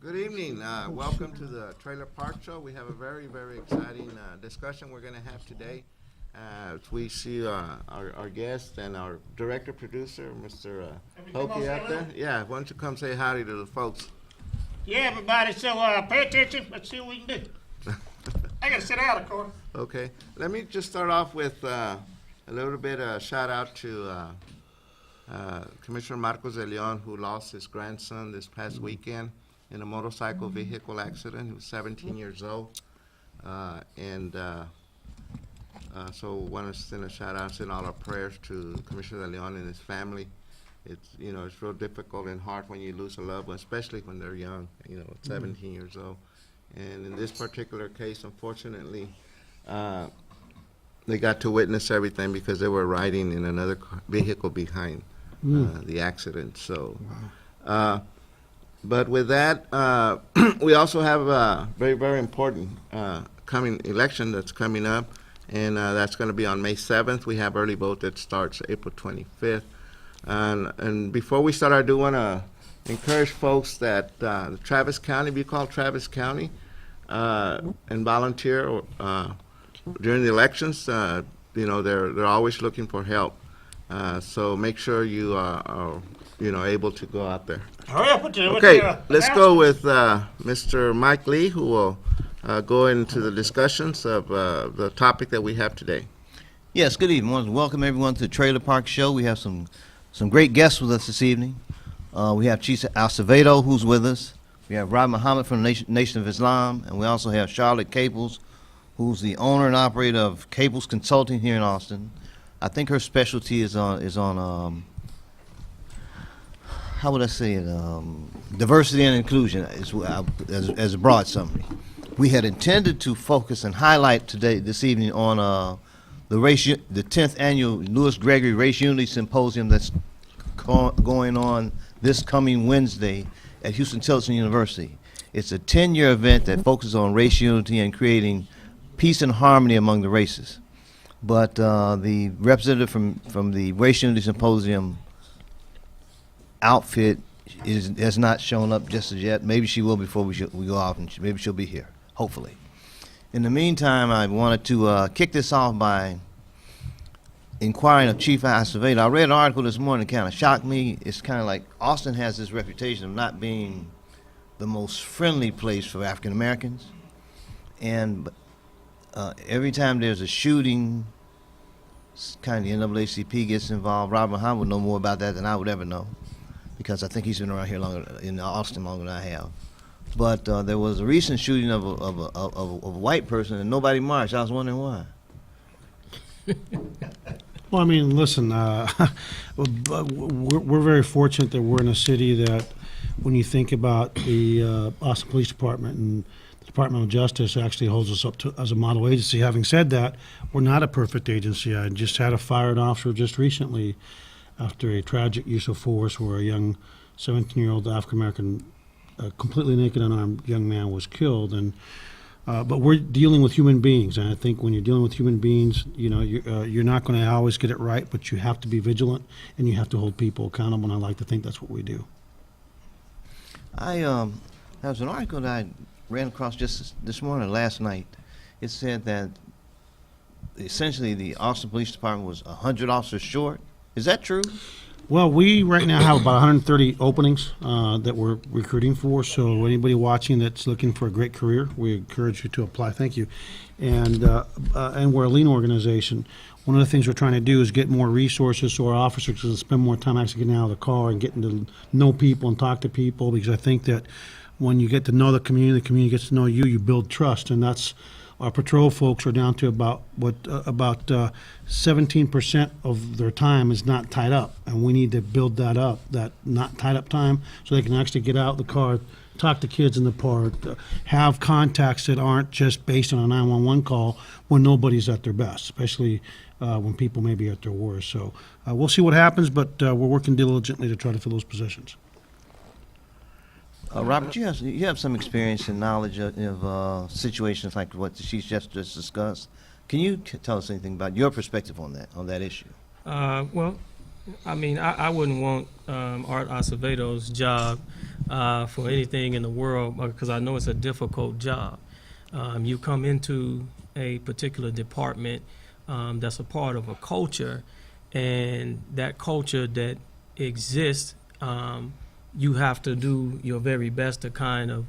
Good evening. Welcome to the Trailer Park Show. We have a very, very exciting discussion we're going to have today. We see our guest and our director producer, Mr. Hokie, out there. Yeah, why don't you come say howdy to the folks? Yeah, everybody. So pay attention. Let's see what we can do. I gotta sit out, of course. Okay. Let me just start off with a little bit of shout out to Commissioner Marcos de Leon, who lost his grandson this past weekend in a motorcycle vehicle accident. He was 17 years old. So want to send a shout out, send all our prayers to Commissioner de Leon and his family. It's real difficult and hard when you lose a loved one, especially when they're young, 17 years old. And in this particular case, unfortunately, they got to witness everything because they were riding in another vehicle behind the accident. So, but with that, we also have a very, very important coming election that's coming up, and that's going to be on May 7th. We have early vote that starts April 25th. And before we start, I do want to encourage folks that Travis County, we call Travis County, and volunteer during the elections. They're always looking for help. So make sure you are able to go out there. Hurry up with the Okay, let's go with Mr. Mike Lee, who will go into the discussions of the topic that we have today. Yes, good evening. I want to welcome everyone to the Trailer Park Show. We have some great guests with us this evening. We have Chief Acevedo, who's with us. We have Rob Muhammad from the Nation of Islam, and we also have Charlotte Caples, who's the owner and operator of Caples Consulting here in Austin. I think her specialty is on how would I say it? Diversity and inclusion as a broad summary. We had intended to focus and highlight this evening on the 10th annual Lewis Gregory Race Unity Symposium that's going on this coming Wednesday at Houston-Tillotson University. It's a 10-year event that focuses on race unity and creating peace and harmony among the races. But the representative from the Race Unity Symposium outfit has not shown up just as yet. Maybe she will before we go off, and maybe she'll be here, hopefully. In the meantime, I wanted to kick this off by inquiring of Chief Acevedo. I read an article this morning that kind of shocked me. It's kind of like Austin has this reputation of not being the most friendly place for African Americans. And every time there's a shooting, kind of the NAACP gets involved. Robert Muhammad would know more about that than I would ever know, because I think he's been around here in Austin longer than I have. But there was a recent shooting of a white person, and nobody marched. I was wondering why. Well, I mean, listen, we're very fortunate that we're in a city that, when you think about the Austin Police Department and the Department of Justice, actually holds us up to as a model agency. Having said that, we're not a perfect agency. I just had a fired officer just recently after a tragic use of force where a young 17-year-old African-American, completely naked, unarmed young man was killed. And but we're dealing with human beings, and I think when you're dealing with human beings, you're not going to always get it right, but you have to be vigilant and you have to hold people accountable. And I like to think that's what we do. There was an article that I ran across just this morning, last night. It said that essentially the Austin Police Department was 100 officers short. Is that true? Well, we right now have about 130 openings that we're recruiting for. So anybody watching that's looking for a great career, we encourage you to apply. Thank you. And we're a lean organization. One of the things we're trying to do is get more resources so our officers can spend more time actually getting out of the car and getting to know people and talk to people, because I think that when you get to know the community gets to know you, you build trust. And that's our patrol folks are down to about 17% of their time is not tied up, and we need to build that up, that not tied up time, so they can actually get out of the car, talk to kids in the park, have contacts that aren't just based on a 911 call when nobody's at their best, especially when people may be at their worst. So we'll see what happens, but we're working diligently to try to fill those positions. Robert, you have some experience and knowledge of situations like what the chief just discussed. Can you tell us anything about your perspective on that issue? Well, I mean, I wouldn't want Art Acevedo's job for anything in the world, because I know it's a difficult job. You come into a particular department that's a part of a culture, and that culture that exists, you have to do your very best to kind of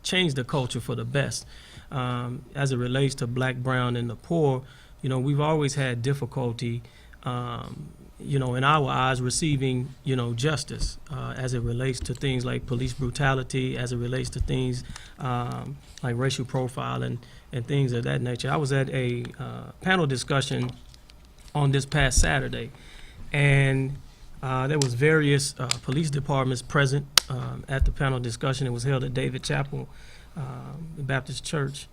change the culture for the best. As it relates to black, brown, and the poor, we've always had difficulty, in our eyes, receiving, justice as it relates to things like police brutality, as it relates to things like racial profiling and things of that nature. I was at a panel discussion on this past Saturday, and there was various police departments present at the panel discussion. It was held at David Chapel Baptist Church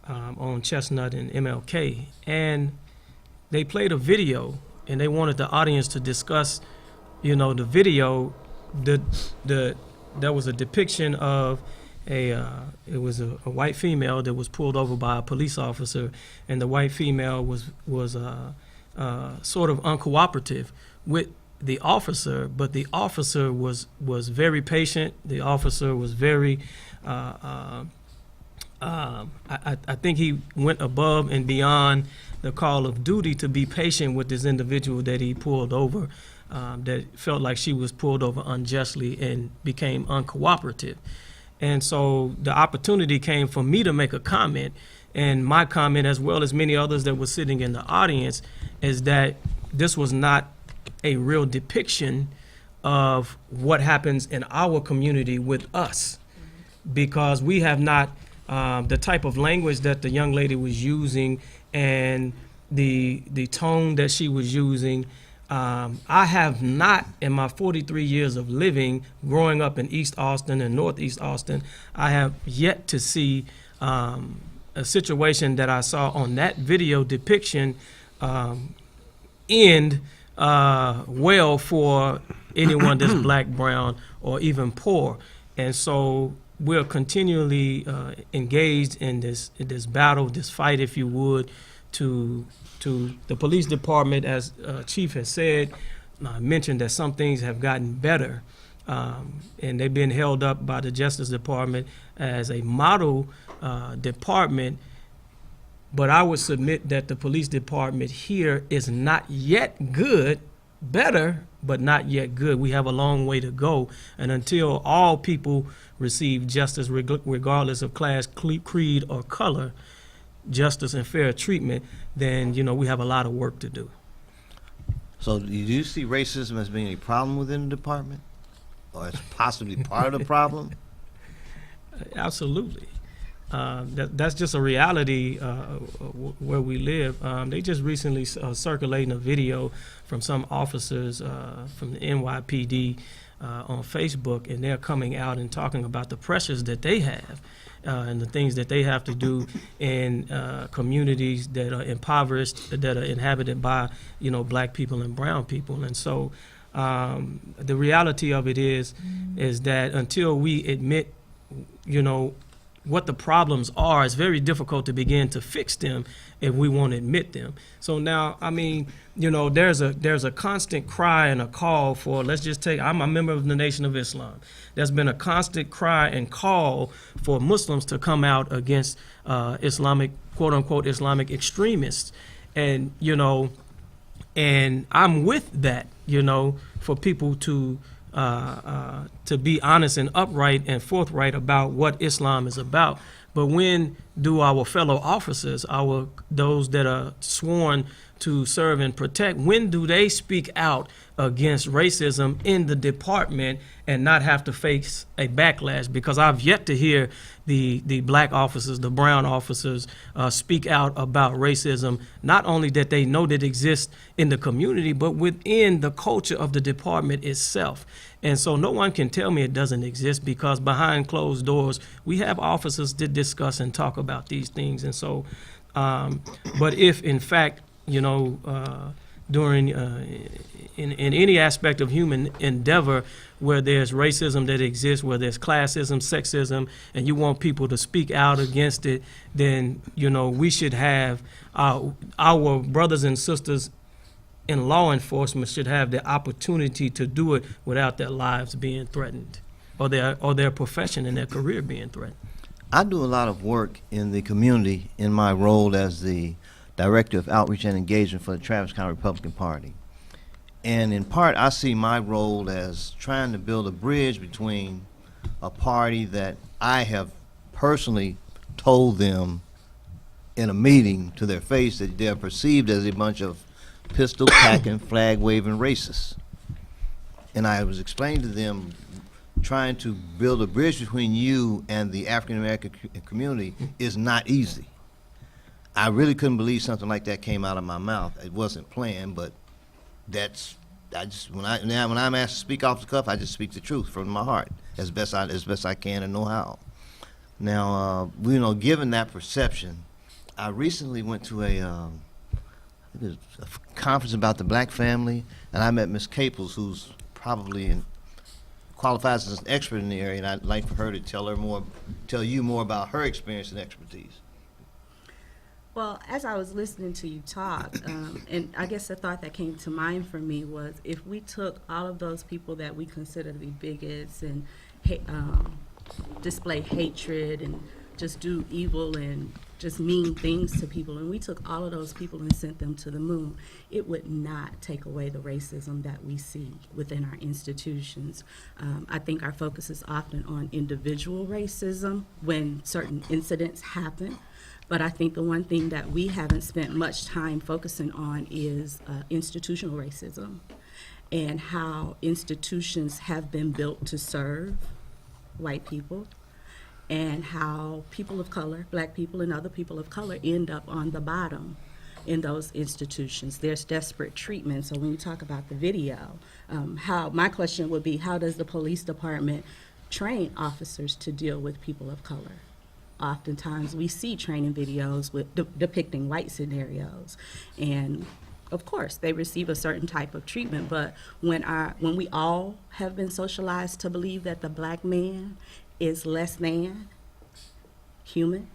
on Chestnut and MLK, and they played a video, and they wanted the audience to discuss, the video. There was a depiction of it was a white female that was pulled over by a police officer, and the white female was sort of uncooperative with the officer, but the officer was very patient. The officer was very, I think he went above and beyond the call of duty to be patient with this individual that he pulled over, that felt like she was pulled over unjustly and became uncooperative. And so the opportunity came for me to make a comment, and my comment, as well as many others that were sitting in the audience, is that this was not a real depiction of what happens in our community with us, because we have not the type of language that the young lady was using and the tone that she was using. I have not, in my 43 years of living, growing up in East Austin and Northeast Austin, I have yet to see a situation that I saw on that video depiction end well for anyone that's black, brown, or even poor. And so we're continually engaged in this battle, this fight, if you would, to the police department, as Chief has said, mentioned that some things have gotten better, and they've been held up by the Justice Department as a model department. But I would submit that the police department here is not yet good, better, but not yet good. We have a long way to go. And until all people receive justice, regardless of class, creed, or color, justice and fair treatment, then, we have a lot of work to do. So do you see racism as being a problem within the department? Or as possibly part of the problem? Absolutely. That's just a reality where we live. They just recently circulating a video from some officers from the NYPD on Facebook, and they're coming out and talking about the pressures that they have and the things that they have to do in communities that are impoverished, that are inhabited by, black people and brown people. And so the reality of it is that until we admit, what the problems are, it's very difficult to begin to fix them if we won't admit them. So now, there's a constant cry and a call for, I'm a member of the Nation of Islam. There's been a constant cry and call for Muslims to come out against Islamic, quote unquote, Islamic extremists. And, and I'm with that, for people to be honest and upright and forthright about what Islam is about. But when do our fellow officers, those that are sworn to serve and protect, when do they speak out against racism in the department and not have to face a backlash? Because I've yet to hear the black officers, the brown officers speak out about racism, not only that they know that exists in the community, but within the culture of the department itself. And so no one can tell me it doesn't exist, because behind closed doors, we have officers that discuss and talk about these things. And so, but if in fact, during in any aspect of human endeavor where there's racism that exists, where there's classism, sexism, and you want people to speak out against it, then we should have our brothers and sisters in law enforcement should have the opportunity to do it without their lives being threatened. or their profession and their career being threatened. I do a lot of work in the community in my role as the Director of Outreach and Engagement for the Travis County Republican Party. And in part, I see my role as trying to build a bridge between a party that I have personally told them in a meeting to their face that they're perceived as a bunch of pistol-packing, flag-waving racists. And I was explaining to them, trying to build a bridge between you and the African-American community is not easy. I really couldn't believe something like that came out of my mouth. It wasn't planned, but when I'm asked to speak off the cuff, I just speak the truth from my heart as best I can and know how. Now, given that perception, I recently went to a conference about the black family, and I met Ms. Caples, who's probably qualifies as an expert in the area, and I'd like for her to tell you more about her experience and expertise. Well, as I was listening to you talk, and I guess the thought that came to mind for me was if we took all of those people that we consider to be bigots and display hatred and just do evil and just mean things to people, and we took all of those people and sent them to the moon, it would not take away the racism that we see within our institutions. I think our focus is often on individual racism when certain incidents happen, but I think the one thing that we haven't spent much time focusing on is institutional racism and how institutions have been built to serve white people, and how people of color, black people and other people of color, end up on the bottom in those institutions. There's desperate treatment. So when you talk about the video, my question would be, how does the police department train officers to deal with people of color? Oftentimes we see training videos with depicting white scenarios, and of course they receive a certain type of treatment, but when we all have been socialized to believe that the black man is less than human,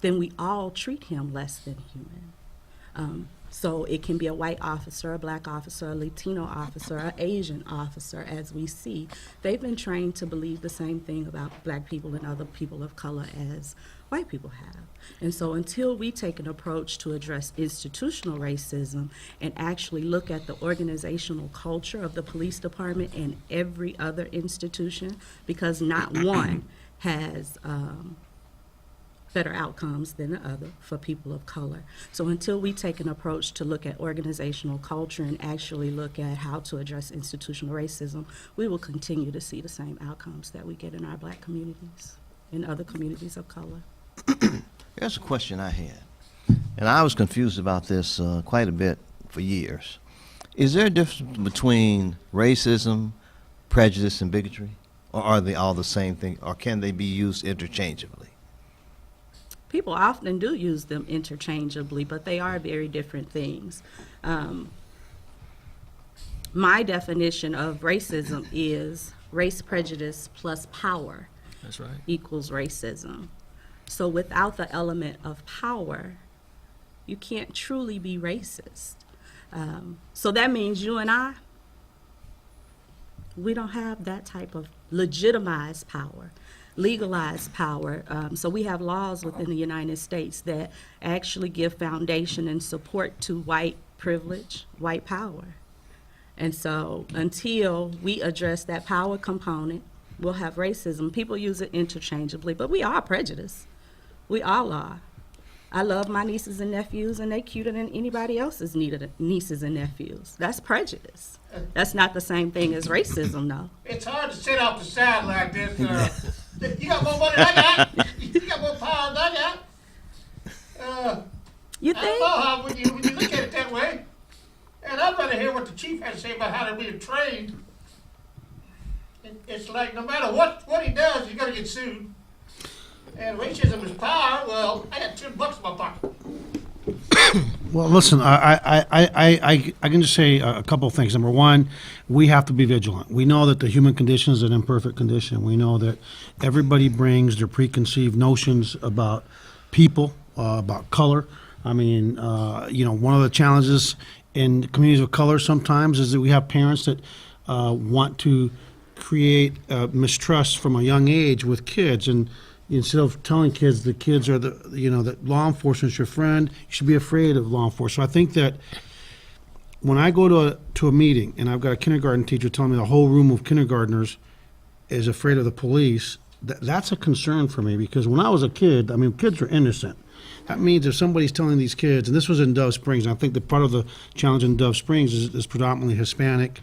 then we all treat him less than human. So it can be a white officer, a black officer, a Latino officer, an Asian officer, as we see. They've been trained to believe the same thing about black people and other people of color as white people have. And so until we take an approach to address institutional racism and actually look at the organizational culture of the police department and every other institution, because not one has better outcomes than the other for people of color. So until we take an approach to look at organizational culture and actually look at how to address institutional racism, we will continue to see the same outcomes that we get in our black communities and other communities of color. Here's a question I had, and I was confused about this quite a bit for years. Is there a difference between racism, prejudice, and bigotry? Or are they all the same thing, or can they be used interchangeably? People often do use them interchangeably, but they are very different things. My definition of racism is race prejudice plus power. That's right. Equals racism. So without the element of power, you can't truly be racist. So that means you and I, we don't have that type of legitimized power, legalized power. So we have laws within the United States that actually give foundation and support to white privilege, white power. And so until we address that power component, we'll have racism. People use it interchangeably, but we are prejudiced. We all are. I love my nieces and nephews, and they're cuter than anybody else's nieces and nephews. That's prejudice. That's not the same thing as racism, though. It's hard to sit off the side like this. You got more money than I got. You got more power than I got. You I don't think? know how when you look at it that way. And I'd rather hear what the chief had to say about how they're being trained. It's like no matter what he does, you're gonna get sued. And racism is power. Well, I got $10 in my pocket. Well, listen, I can just say a couple of things. Number one, we have to be vigilant. We know that the human condition is an imperfect condition. We know that everybody brings their preconceived notions about people, about color. I mean, one of the challenges in communities of color sometimes is that we have parents that want to create mistrust from a young age with kids. And instead of telling kids the kids are that law enforcement is your friend, you should be afraid of law enforcement. So I think that when I go to a meeting and I've got a kindergarten teacher telling me the whole room of kindergartners is afraid of the police, that's a concern for me, because when I was a kid, I mean, kids were innocent. That means if somebody's telling these kids, and this was in Dove Springs, and I think that part of the challenge in Dove Springs is predominantly Hispanic,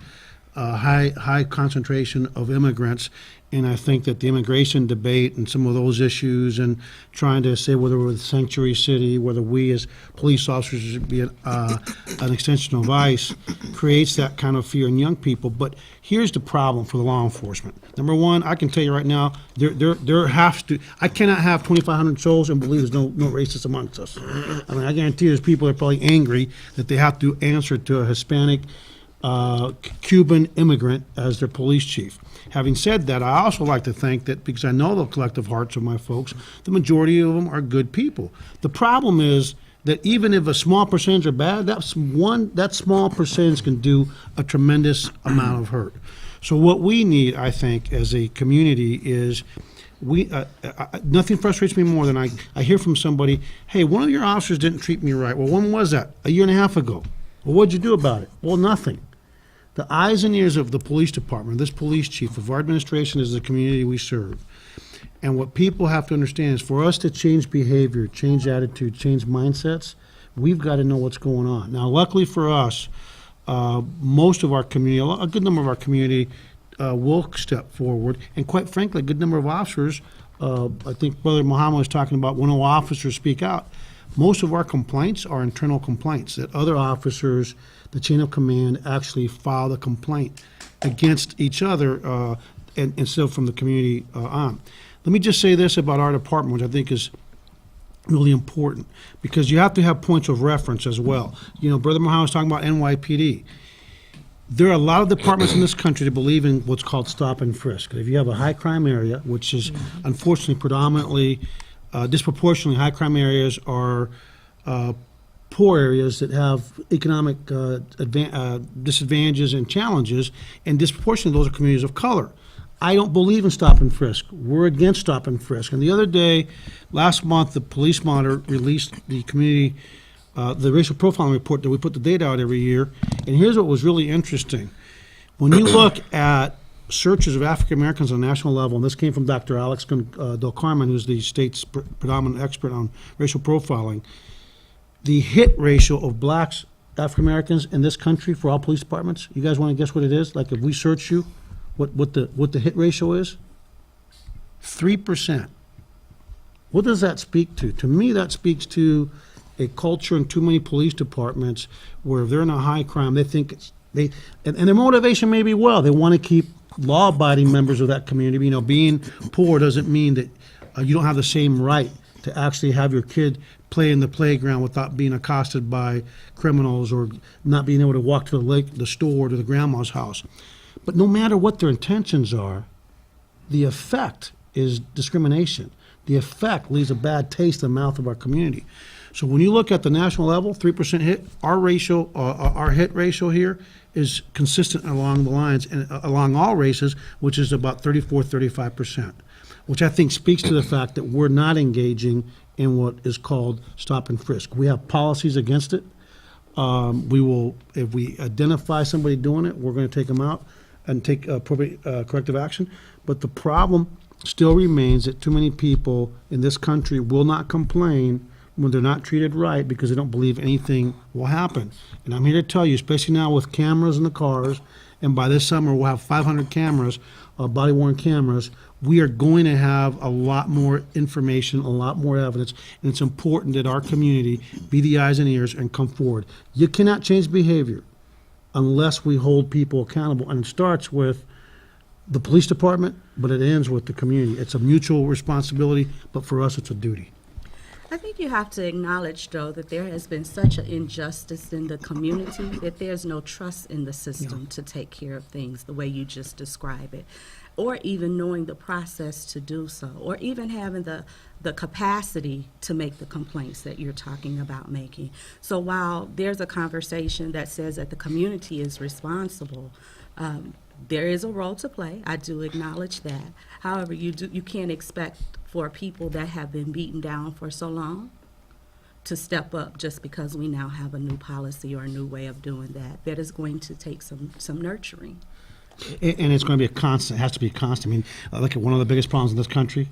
high concentration of immigrants, and I think that the immigration debate and some of those issues, and trying to say whether we're the sanctuary city, whether we as police officers should be an extension of ICE, creates that kind of fear in young people. But here's the problem for the law enforcement. Number one, I can tell you right now, there has to. I cannot have 2,500 souls and believe there's no racists amongst us. I mean, I guarantee there's people that are probably angry that they have to answer to a Hispanic, Cuban immigrant as their police chief. Having said that, I also like to think that, because I know the collective hearts of my folks, the majority of them are good people. The problem is that even if a small percentage are bad, that small percentage can do a tremendous amount of hurt. So what we need, I think, as a community is nothing frustrates me more than I hear from somebody, hey, one of your officers didn't treat me right. Well, when was that? A year and a half ago. Well, what'd you do about it? Well, nothing. The eyes and ears of the police department, this police chief, of our administration, is the community we serve. And what people have to understand is, for us to change behavior, change attitude, change mindsets, we've got to know what's going on. Now, luckily for us, most of our community, a good number of our community will step forward. And quite frankly, a good number of officers, I think Brother Muhammad was talking about when officers speak out. Most of our complaints are internal complaints, that other officers, the chain of command, actually file the complaint against each other instead of from the community on. Let me just say this about our department, which I think is really important, because you have to have points of reference as well. You know, Brother Muhammad was talking about NYPD. There are a lot of departments in this country that believe in what's called stop and frisk. If you have a high crime area, which is unfortunately predominantly, disproportionately high crime areas are poor areas that have economic disadvantages and challenges, and disproportionately those are communities of color. I don't believe in stop and frisk. We're against stop and frisk. And the other day, last month, the Police Monitor released the community, the racial profiling report that we put the data out every year. And here's what was really interesting. When you look at searches of African Americans on a national level, and this came from Dr. Alex Del Carmen, who's the state's predominant expert on racial profiling, the hit ratio of blacks, African Americans in this country for all police departments, you guys want to guess what it is? Like if we search you, what the hit ratio is? 3%. What does that speak to? To me, that speaks to a culture in too many police departments where if they're in a high crime, they think and their motivation may be well. They want to keep law-abiding members of that community. You know, being poor doesn't mean that you don't have the same right to actually have your kid play in the playground without being accosted by criminals, or not being able to walk to the store, to the grandma's house. But no matter what their intentions are, the effect is discrimination. The effect leaves a bad taste in the mouth of our community. So when you look at the national level, 3% hit, our ratio, our hit ratio here is consistent along the lines, and along all races, which is about 35%, which I think speaks to the fact that we're not engaging in what is called stop and frisk. We have policies against it. We will, if we identify somebody doing it, we're going to take them out and take appropriate corrective action. But the problem still remains that too many people in this country will not complain when they're not treated right, because they don't believe anything will happen. And I'm here to tell you, especially now with cameras in the cars, and by this summer we'll have 500 cameras, body-worn cameras, we are going to have a lot more information, a lot more evidence, and it's important that our community be the eyes and ears and come forward. You cannot change behavior unless we hold people accountable, and it starts with the police department, but it ends with the community. It's a mutual responsibility, but for us it's a duty. I think you have to acknowledge, though, that there has been such an injustice in the community that there's no trust in the system to take care of things the way you just describe it, or even knowing the process to do so, or even having the capacity to make the complaints that you're talking about making. So while there's a conversation that says that the community is responsible, there is a role to play. I do acknowledge that. However, you can't expect for people that have been beaten down for so long to step up just because we now have a new policy or a new way of doing that. That is going to take some nurturing. And it's going to be a constant, it has to be a constant. I mean, look at one of the biggest problems in this country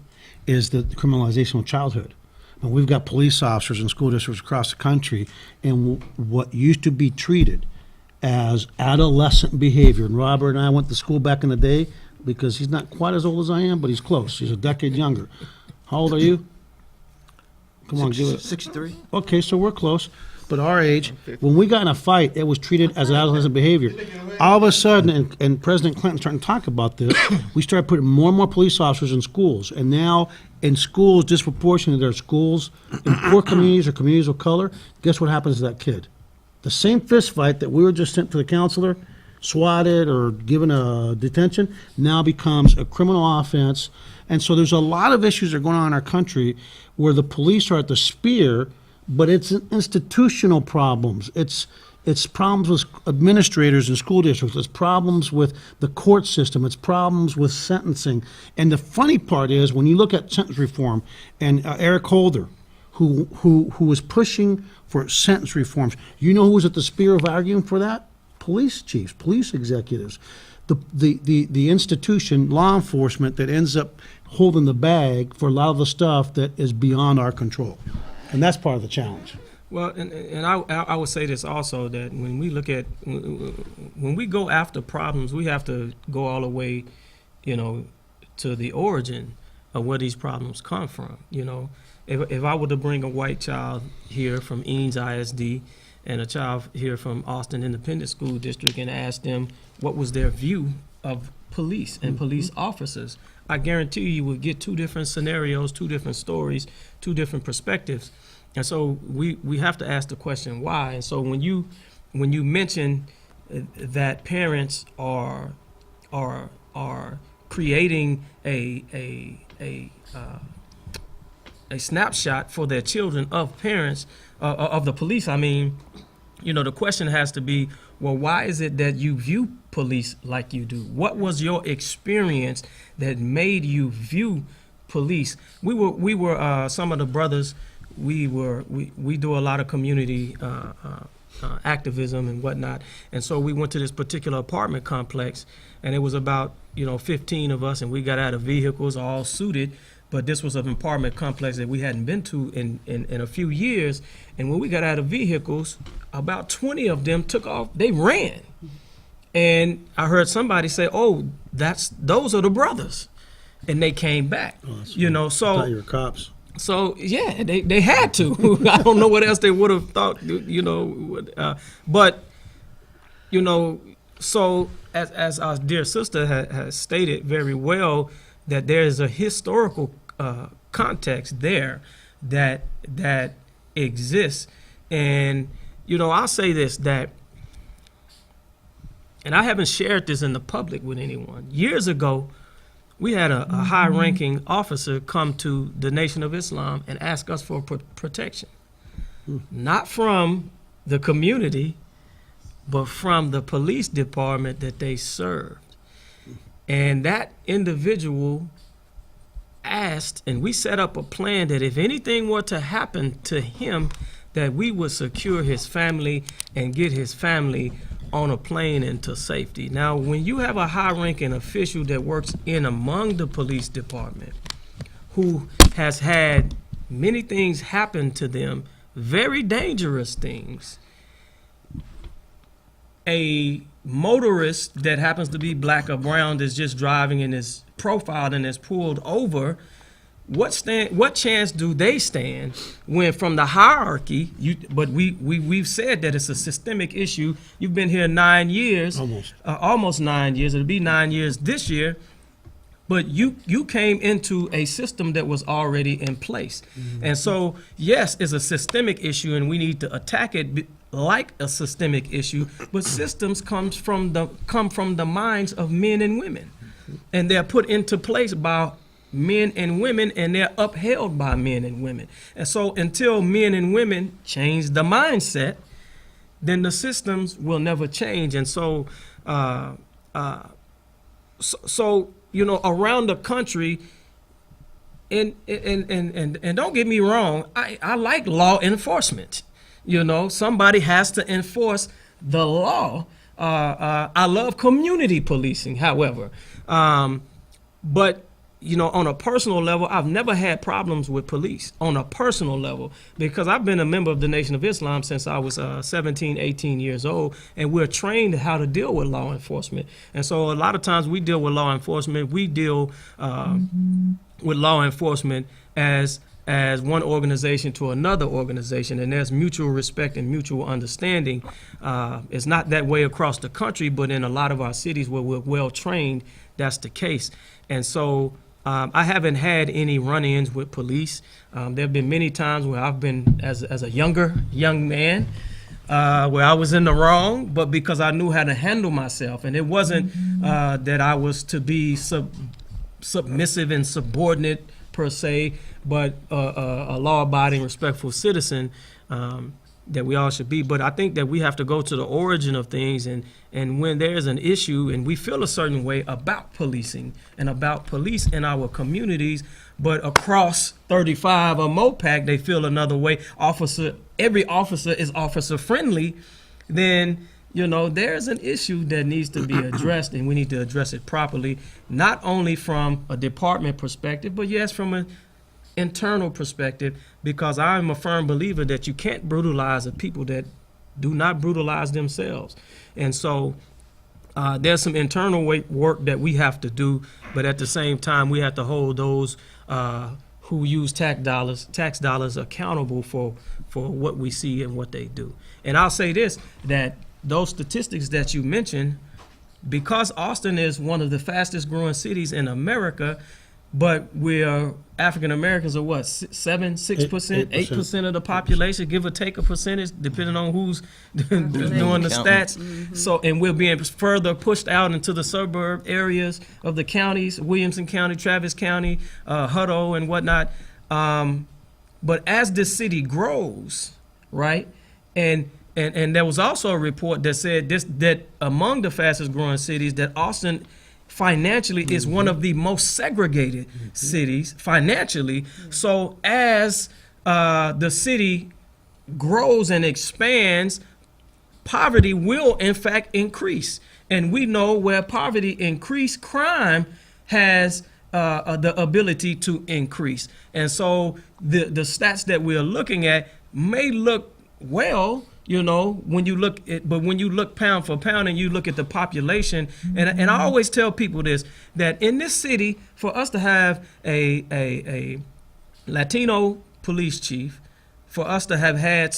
is the criminalization of childhood. And we've got police officers in school districts across the country, and what used to be treated as adolescent behavior, and Robert and I went to school back in the day because he's not quite as old as I am, but he's close. He's a decade younger. How old are you? Come on, give it. 63. Okay, so we're close. But our age, when we got in a fight, it was treated as adolescent behavior. All of a sudden, and President Clinton starting to talk about this, we started putting more and more police officers in schools. And now, in schools, disproportionately, there are schools in poor communities or communities of color. Guess what happens to that kid? The same fist fight that we were just sent to the counselor, swatted or given a detention, now becomes a criminal offense. And so there's a lot of issues that are going on in our country where the police are at the spear, but it's institutional problems. It's problems with administrators in school districts. It's problems with the court system. It's problems with sentencing. And the funny part is when you look at sentence reform and Eric Holder, who was pushing for sentence reforms, you know who was at the spear of arguing for that? Police chiefs, police executives. The institution, law enforcement, that ends up holding the bag for a lot of the stuff that is beyond our control. And that's part of the challenge. Well, and I would say this also, that when we look at, when we go after problems, we have to go all the way, to the origin of where these problems come from. If I were to bring a white child here from Eanes ISD and a child here from Austin Independent School District and ask them what was their view of police and police officers, I guarantee you would get two different scenarios, two different stories, two different perspectives. And so we have to ask the question why. And so when you mention that parents are creating a snapshot for their children of parents of the police, I mean, the question has to be, well, why is it that you view police like you do? What was your experience that made you view police? We were some of the brothers. We do a lot of community activism and whatnot, and so we went to this particular apartment complex, and it was about 15 of us, and we got out of vehicles all suited. But this was an apartment complex that we hadn't been to in a few years, and when we got out of vehicles, about 20 of them took off. They ran, and I heard somebody say, "Oh, those are the brothers," and they came back. Oh, So I thought you were cops. So yeah, they had to. I don't know what else they would have thought, but so as our dear sister has stated very well, that there is a historical context there that exists, and I'll say this, that, and I haven't shared this in the public with anyone. Years ago, we had a high-ranking officer come to the Nation of Islam and ask us for protection, not from the community, but from the police department that they served. And that individual asked, and we set up a plan that if anything were to happen to him, that we would secure his family and get his family on a plane into safety. Now, when you have a high-ranking official that works in among the police department, who has had many things happen to them, very dangerous things, a motorist that happens to be black or brown that's just driving and is profiled and is pulled over, what chance do they stand when from the hierarchy, but we've said that it's a systemic issue. You've been here 9 years. Almost 9 years. It'll be 9 years this year. But you came into a system that was already in place. Mm-hmm. And so, yes, it's a systemic issue, and we need to attack it like a systemic issue, but systems come from the minds of men and women. And they're put into place by men and women, and they're upheld by men and women. And so until men and women change the mindset, then the systems will never change. And so so you know, around the country, and don't get me wrong, I like law enforcement. You know, somebody has to enforce the law. I love community policing, however. But, you know, on a personal level, I've never had problems with police on a personal level, because I've been a member of the Nation of Islam since I was 17, 18 years old, and we're trained how to deal with law enforcement. And so a lot of times we deal with law enforcement, we deal with law enforcement as one organization to another organization, and there's mutual respect and mutual understanding. It's not that way across the country, but in a lot of our cities where we're well trained, that's the case. And so I haven't had any run-ins with police. There have been many times where I've been, as a young man, where I was in the wrong, but because I knew how to handle myself. And it wasn't that I was to be submissive and subordinate per se, but a law-abiding, respectful citizen that we all should be. But I think that we have to go to the origin of things, and when there's an issue and we feel a certain way about policing and about police in our communities, but across 35 or MOPAC they feel another way, every officer is officer friendly, then you know, there's an issue that needs to be addressed, and we need to address it properly, not only from a department perspective, but yes, from an internal perspective, because I'm a firm believer that you can't brutalize a people that do not brutalize themselves. And so there's some internal work that we have to do, but at the same time, we have to hold those who use tax dollars accountable for what we see and what they do. And I'll say this, that those statistics that you mentioned, because Austin is one of the fastest growing cities in America, but we're African Americans are what, 6%, 8% of the population, give or take a percentage, depending on who's doing the stats. Mm-hmm. So, and we're being further pushed out into the suburb areas of the counties, Williamson County, Travis County, Hutto, and whatnot. But as this city grows, right, and there was also a report that said that among the fastest growing cities, that Austin financially is one of the most segregated cities financially. So as the city grows and expands, poverty will in fact increase. And we know where poverty increase, crime has the ability to increase. And so the stats that we're looking at may look well, you know, when you look at, but when you look pound for pound and you look at the population, and I always tell people this, that in this city, for us to have a Latino police chief, for us to have had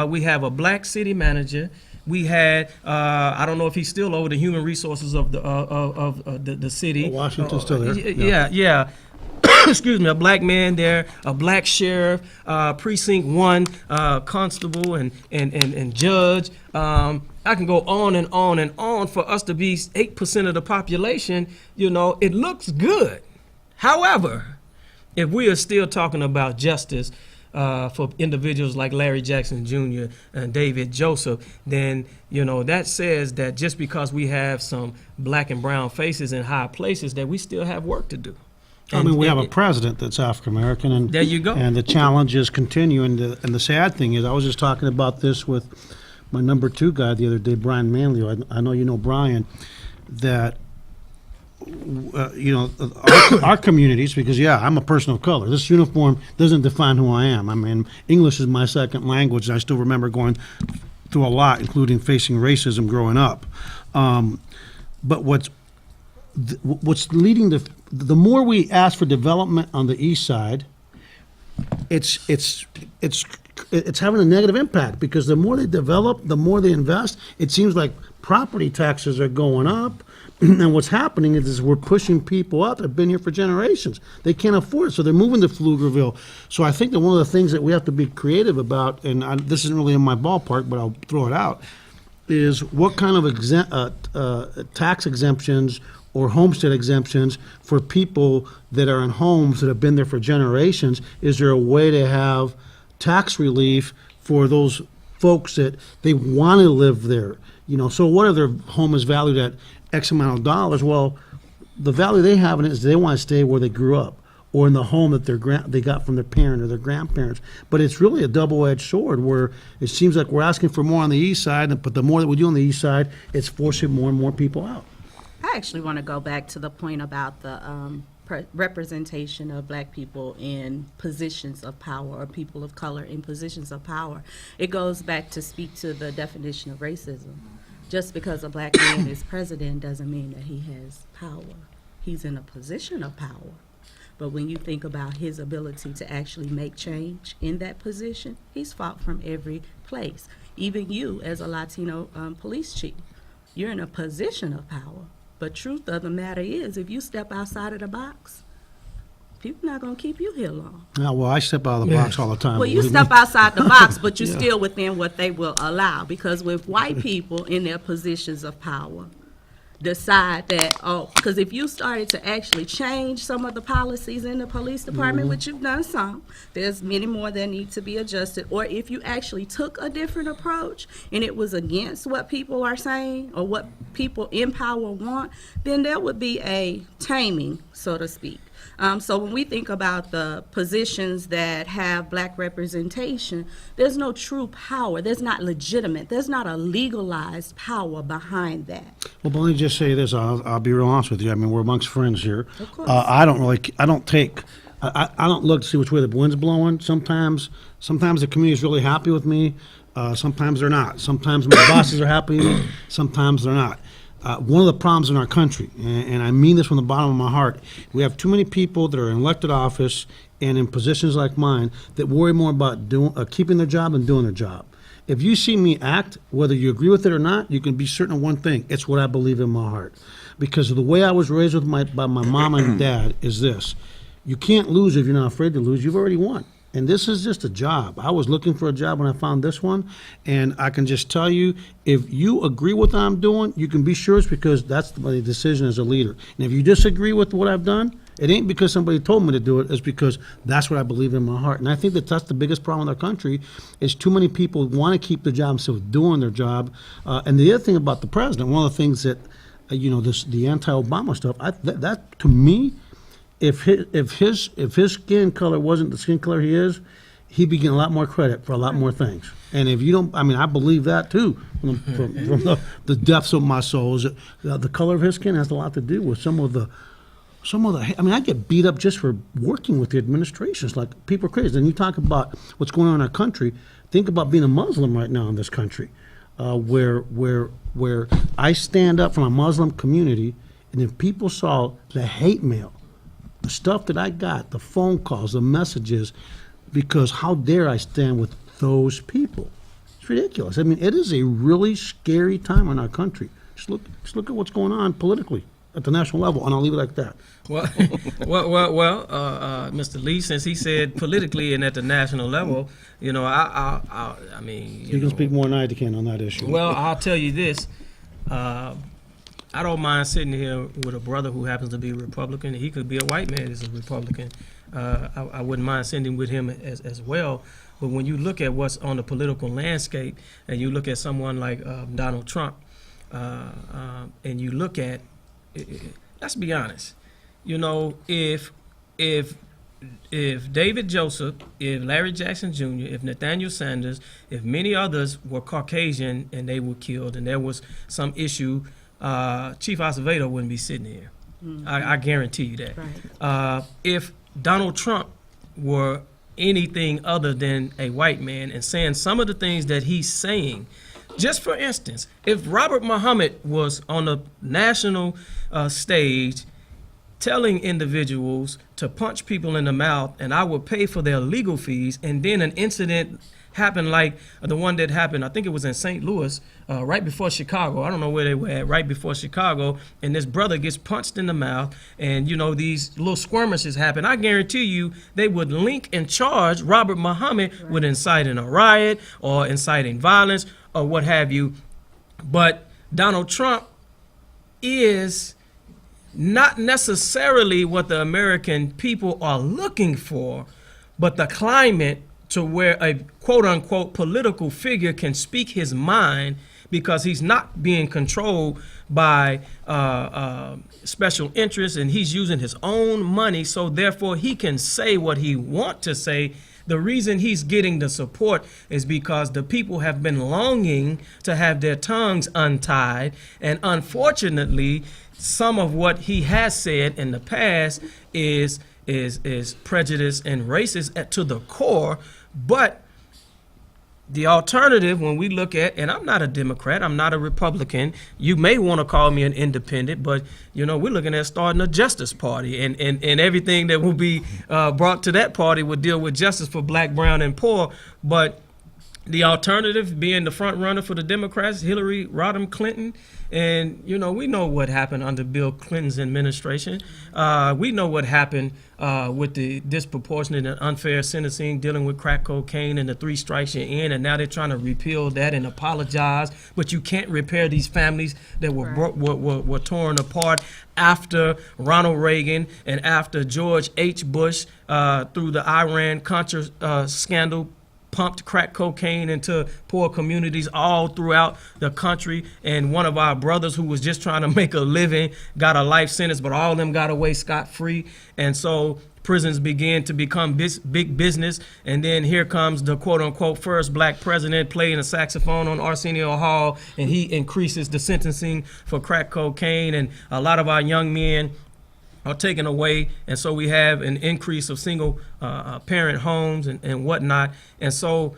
we have a black city manager, we had I don't know if he's still over the human resources of the city. Washington's still there. Yeah. Excuse me, a black man there, a black sheriff, precinct 1, constable, and judge. I can go on and on and on. For us to be 8% of the population, you know, it looks good. However, if we are still talking about justice for individuals like Larry Jackson Jr. and David Joseph, then, you know, that says that just because we have some black and brown faces in high places, that we still have work to do. I mean, we have a president that's African American, and there you go. And the challenges continue. And the sad thing is, I was just talking about this with my number 2 guy the other day, Brian Manley. I know you know Brian. That you know, our communities, because I'm a person of color. This uniform doesn't define who I am. I mean, English is my second language, and I still remember going through a lot, including facing racism growing up. But what's leading to the more we ask for development on the east side, it's having a negative impact, because the more they develop, the more they invest. It seems like property taxes are going up, and what's happening is we're pushing people up that have been here for generations. They can't afford it, so they're moving to Pflugerville. So I think that one of the things that we have to be creative about, and this isn't really in my ballpark, but I'll throw it out, is what kind of tax exemptions or homestead exemptions for people that are in homes that have been there for generations. Is there a way to have tax relief for those folks that they want to live there? You know, so what if their home is valued at X amount of dollars. Well, the value they have in it is they want to stay where they grew up or in the home that they got from their parent or their grandparents. But it's really a double-edged sword where it seems like we're asking for more on the east side, but the more that we do on the east side, it's forcing more and more people out. I actually want to go back to the point about the representation of black people in positions of power or people of color in positions of power. It goes back to speak to the definition of racism. Just because a black man is president doesn't mean that he has power. He's in a position of power. But when you think about his ability to actually make change in that position, he's fought from every place. Even you, as a Latino police chief, you're in a position of power. But truth of the matter is, if you step outside of the box, people not going to keep you here long. Yeah, well, I step out of the box all the time. Well, you believe me. step outside the box, but you're still within what they will allow. Because with white people in their positions of power, decide that, because if you started to actually change some of the policies in the police department, which you've done some, there's many more that need to be adjusted, or if you actually took a different approach and it was against what people are saying or what people in power want, then there would be a taming, so to speak. So when we think about the positions that have black representation, there's no true power. There's not legitimate. There's not a legalized power behind that. Well, but let me just say this. I'll be real honest with you. I mean, we're amongst friends here. Of course. I don't look to see which way the wind's blowing. Sometimes the community is really happy with me. Sometimes they're not. Sometimes my bosses are happy with me. Sometimes they're not. One of the problems in our country, and I mean this from the bottom of my heart, we have too many people that are in elected office and in positions like mine that worry more about keeping their job than doing their job. If you see me act, whether you agree with it or not, you can be certain of one thing. It's what I believe in my heart. Because of the way I was raised by my mom and dad is this. You can't lose if you're not afraid to lose. You've already won. And this is just a job. I was looking for a job when I found this one, and I can just tell you, if you agree with what I'm doing, you can be sure it's because that's my decision as a leader. And if you disagree with what I've done, it ain't because somebody told me to do it. It's because that's what I believe in my heart. And I think that's the biggest problem in our country is too many people want to keep their job instead of doing their job. And the other thing about the president, one of the things that, the anti-Obama stuff, that to me, if his skin color wasn't the skin color he is, he'd be getting a lot more credit for a lot more things. And if you don't, I believe that too, from the depths of my soul. Is the color of his skin has a lot to do with some of the. I get beat up just for working with the administration. It's like people are crazy. And you talk about what's going on in our country. Think about being a Muslim right now in this country, where I stand up from a Muslim community, and if people saw the hate mail, the stuff that I got, the phone calls, the messages, because how dare I stand with those people? It's ridiculous. It is a really scary time in our country. Just look at what's going on politically at the national level, and I'll leave it like that. Well, Mr. Lee, since he said politically and at the national level, You can speak more than I can on that issue. Well, I'll tell you this. I don't mind sitting here with a brother who happens to be a Republican. He could be a white man as a Republican. I wouldn't mind sitting with him as well. But when you look at what's on the political landscape and you look at someone like Donald Trump, and you look at, let's be honest, if David Joseph, if Larry Jackson Jr., if Nathaniel Sanders, if many others were Caucasian and they were killed and there was some issue, Chief Acevedo wouldn't be sitting here. Mm-hmm. I guarantee you that. Right. If Donald Trump were anything other than a white man and saying some of the things that he's saying, just for instance, if Robert Muhammad was on the national stage telling individuals to punch people in the mouth and I would pay for their legal fees, and then an incident happened like the one that happened, I think it was in St. Louis, right before Chicago. I don't know where they were at, right before Chicago, and this brother gets punched in the mouth, and these little skirmishes happen. I guarantee you they would link and charge Robert Muhammad with inciting a riot or inciting violence or what have you. But Donald Trump is not necessarily what the American people are looking for, but the climate to where a quote-unquote political figure can speak his mind because he's not being controlled by special interests, and he's using his own money, so therefore he can say what he wants to say. The reason he's getting the support is because the people have been longing to have their tongues untied, and unfortunately, some of what he has said in the past is prejudice and racist to the core. But the alternative, when we look at, and I'm not a Democrat, I'm not a Republican, you may want to call me an independent, but we're looking at starting a Justice Party, and everything that will be brought to that party would deal with justice for black, brown, and poor. But the alternative being the front runner for the Democrats, Hillary Rodham Clinton, and we know what happened under Bill Clinton's administration. We know what happened with the disproportionate and unfair sentencing dealing with crack cocaine and the 3 strikes you're in, and now they're trying to repeal that and apologize. But you can't repair these families that were torn apart after Ronald Reagan and after George H. Bush through the Iran-Contra scandal pumped crack cocaine into poor communities all throughout the country. And one of our brothers who was just trying to make a living got a life sentence, but all of them got away scot-free. And so prisons began to become big business. And then here comes the quote-unquote first black president playing a saxophone on Arsenio Hall, and he increases the sentencing for crack cocaine. And a lot of our young men are taken away, and so we have an increase of single parent homes and whatnot. And so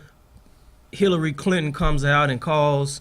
Hillary Clinton comes out and calls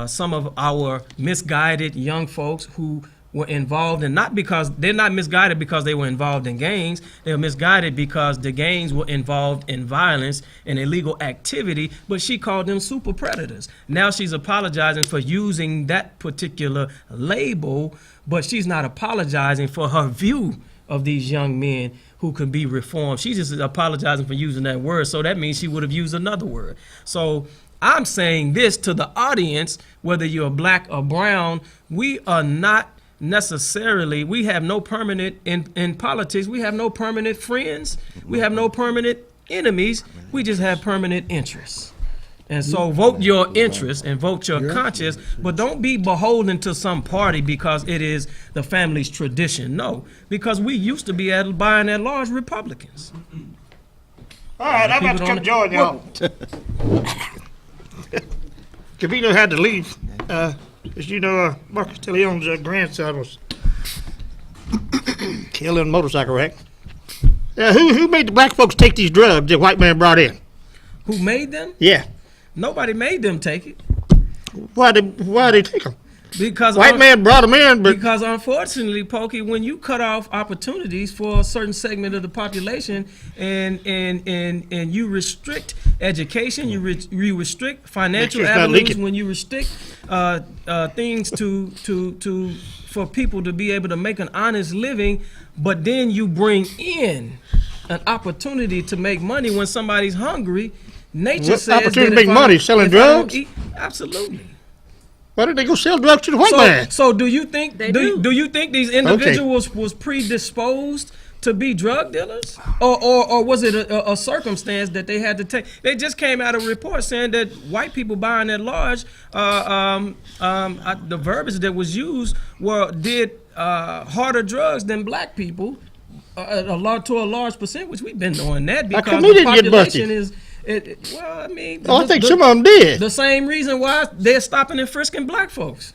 some of our misguided young folks who were involved, and not because they're not misguided because they were involved in gangs, they were misguided because the gangs were involved in violence and illegal activity, but she called them super predators. Now she's apologizing for using that particular label, but she's not apologizing for her view of these young men who can be reformed. She's just apologizing for using that word, so that means she would have used another word. So I'm saying this to the audience, whether you're black or brown, we are not necessarily, we have no permanent, in politics, we have no permanent friends, we have no permanent enemies, we just have permanent interests. And so vote your interest and vote your conscience, but don't be beholden to some party because it is the family's tradition. No, because we used to be buying at large Republicans. All right, I'm about to come join y'all. Gavino had to leave. As you know, Marcus Tilleon's grandson was killed in a motorcycle wreck. Who made the black folks take these drugs the white man brought in? Who made them? Yeah. Nobody made them take it. Why they take them? Because white man brought them in, but because unfortunately, Pokey, when you cut off opportunities for a certain segment of the population, and you restrict education, you restrict financial avenues, when you restrict things for people to be able to make an honest living, but then you bring in an opportunity to make money when somebody's hungry. Nature says opportunity that to make money selling drugs? Absolutely. Why did they go sell drugs to the white man? So do you think do you think these individuals was predisposed to be drug dealers, or was it a circumstance that they had to take? They just came out of a report saying that white people buying at large, the verbiage that was used did harder drugs than black people, to a large percent, which we've been doing that because the population is. Well, I mean, I think some of them did. The same reason why they're stopping and frisking black folks.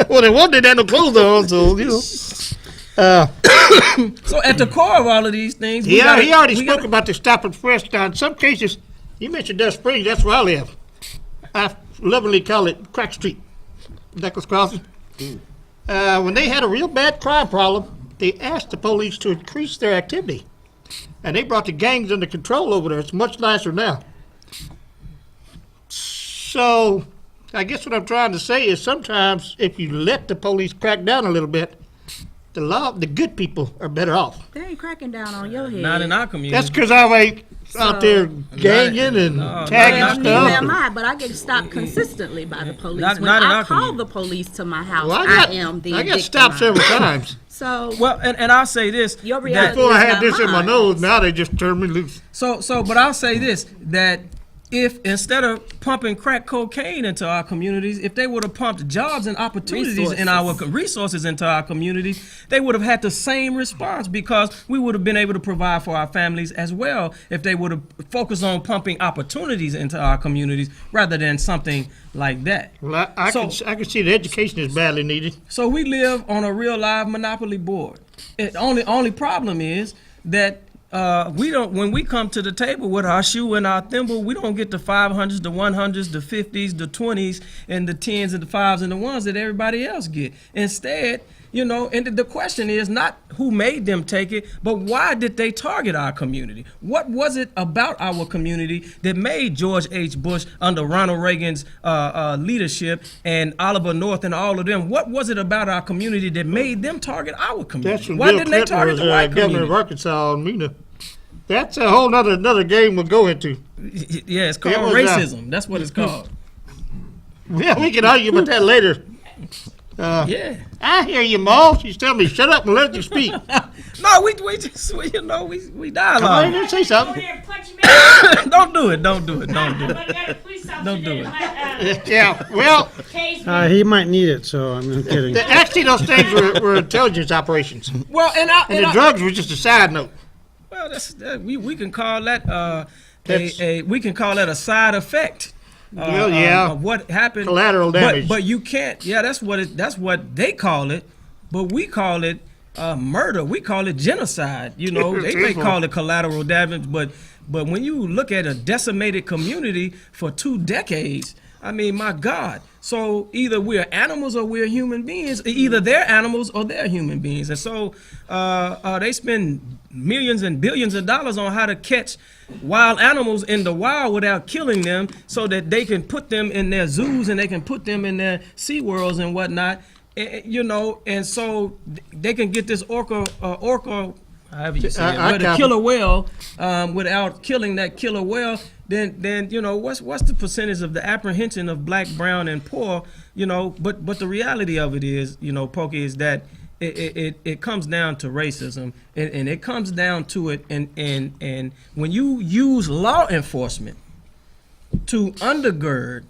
Well, they wanted to have no clothes on, so you know. So at the core of all of these things, he already spoke about the stop and frisk. Now, in some cases, you mentioned Dust Springs. That's where I live. I lovingly call it Crack Street, Douglas Crossing. When they had a real bad crime problem, they asked the police to increase their activity. And they brought the gangs under control over there. It's much nicer now. So, I guess what I'm trying to say is sometimes if you let the police crack down a little bit, the good people are better off. They ain't cracking down on your head. Not in our community. That's because I ain't out there ganging and tagging Neither stuff. am I, but I get stopped consistently by the police. Not when in I our call community. the police to my house, Well, I got stopped several times. So, well, and I'll say this. your reality Before I is had not this in my mine. nose, now they just turned me loose. But I'll say this, that if instead of pumping crack cocaine into our communities, if they would have pumped jobs and opportunities in our resources into our communities, they would have had the same response, because we would have been able to provide for our families as well if they would have focused on pumping opportunities into our communities rather than something like that. Well, I can see the education is badly needed. So we live on a real live monopoly board. Only problem is that we don't. When we come to the table with our shoe and our thimble, we don't get the 500s, the 100s, the 50s, the 20s, and the 10s and the 5s and the 1s that everybody else get. Instead, and the question is not who made them take it, but why did they target our community? What was it about our community that made George H. Bush under Ronald Reagan's leadership and Oliver North and all of them? What was it about our community that made them target our community? That's when Why Bill didn't they Clinton target was the white governor of community? Arkansas on Mina. That's a whole another game we'll go into. Yeah, it's called It was, racism. That's what it's called. Yeah, we can argue about that later. Yeah. I hear you, Ma. She's telling me, shut up and let you speak. No, we just we Come on dialogue. in and say something. Don't do it. Don't do it. Don't do it. Yeah, well, He might need it, so I'm kidding. actually those things were intelligence operations. Well, and The drugs were just a side note. well, we can call that we can call that a side effect. Well, yeah. Of what happened. Collateral damage. But you can't. Yeah, that's what they call it. But we call it murder. We call it genocide. They may call it collateral damage, but when you look at a decimated community for 2 decades, I mean, my God. So either we're animals or we're human beings. Either they're animals or they're human beings. And so they spend millions and billions of dollars on how to catch wild animals in the wild without killing them, so that they can put them in their zoos and they can put them in their sea worlds and whatnot. And so they can get this orca, however you say it, but a killer whale, without killing that killer whale. Then what's the percentage of the apprehension of black, brown, and poor? But the reality of it is, Pokey, is that it comes down to racism, and it comes down to it, and when you use law enforcement to undergird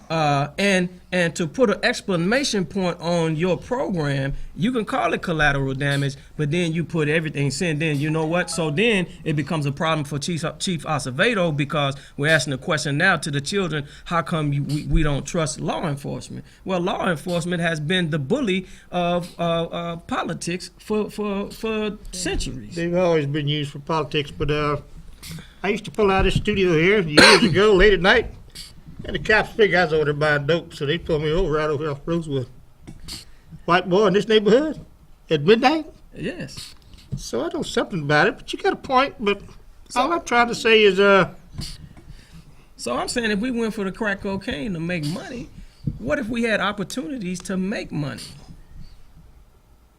and to put an exclamation point on your program, you can call it collateral damage, but then you put everything in. Then you know what? So then it becomes a problem for Chief Acevedo, because we're asking the question now to the children: how come we don't trust law enforcement? Well, law enforcement has been the bully of politics for centuries. They've always been used for politics, but I used to pull out this studio here years ago, late at night, and the cops figured I was over there buying dope, so they pulled me over right over here off Rosewood. White boy in this neighborhood at midnight? Yes. So I know something about it, but you got a point. But all I'm trying to say is, So I'm saying, if we went for the crack cocaine to make money, what if we had opportunities to make money?